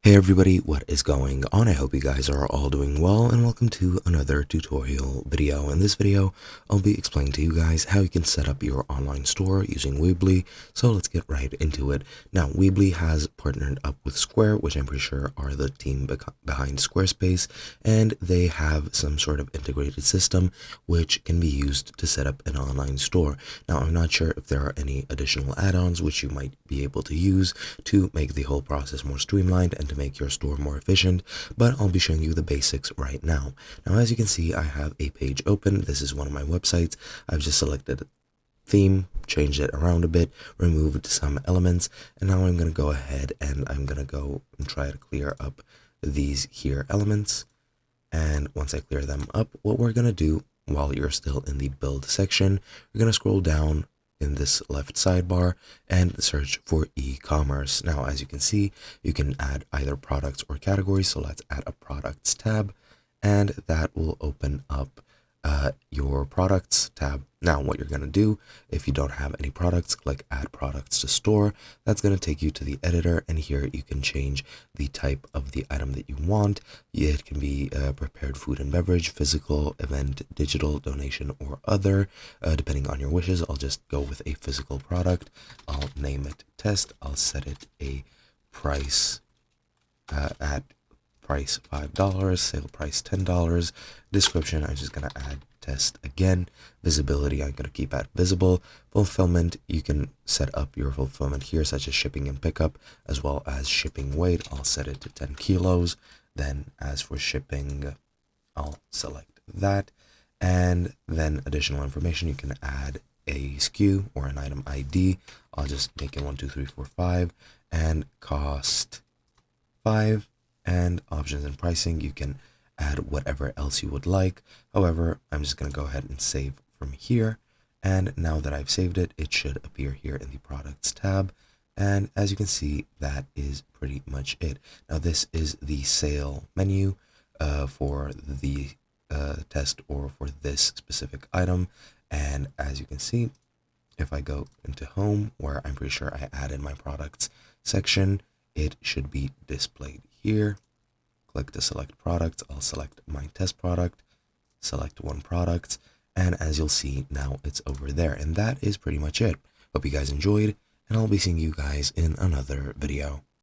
Hey everybody, what is going on? I hope you guys are all doing well and welcome to another tutorial video. In this video, I'll be explaining to you guys how you can set up your online store using Weebly. So let's get right into it. Now, Weebly has partnered up with Square, which I'm pretty sure are the team behind Squarespace, and they have some sort of integrated system which can be used to set up an online store. Now, I'm not sure if there are any additional add-ons which you might be able to use to make the whole process more streamlined and to make your store more efficient, but I'll be showing you the basics right now. Now, as you can see, I have a page open. This is one of my websites. I've just selected theme, changed it around a bit, removed some elements, and now I'm going to go ahead and I'm going to go and try to clear up these here elements. And once I clear them up, what we're going to do while you're still in the build section, you're going to scroll down in this left sidebar and search for e-commerce. Now, as you can see, you can add either products or categories. So let's add a products tab, and that will open up your products tab. Now, what you're going to do, if you don't have any products, click add products to store. That's going to take you to the editor, and here you can change the type of the item that you want. It can be prepared food and beverage, physical, event, digital, donation, or other, depending on your wishes. I'll just go with a physical product. I'll name it test. I'll set it a price at price $5, sale price $10. Description, I'm just going to add test again. Visibility, I'm going to keep at visible. Fulfillment, you can set up your fulfillment here, such as shipping and pickup, as well as shipping weight. I'll set it to 10 kilos. Then as for shipping, I'll select that. And then additional information, you can add a SKU or an item ID. I'll just make it 1, 2, 3, 4, 5 and cost 5. And options and pricing, you can add whatever else you would like. However, I'm just going to go ahead and save from here. And now that I've saved it, it should appear here in the products tab. And as you can see, that is pretty much it. Now, this is the sale menu for the test or for this specific item. And as you can see, if I go into home, where I'm pretty sure I added my products section, it should be displayed here. Click to select products. I'll select my test product, select one product, and as you'll see, now it's over there. And that is pretty much it. Hope you guys enjoyed, and I'll be seeing you guys in another video.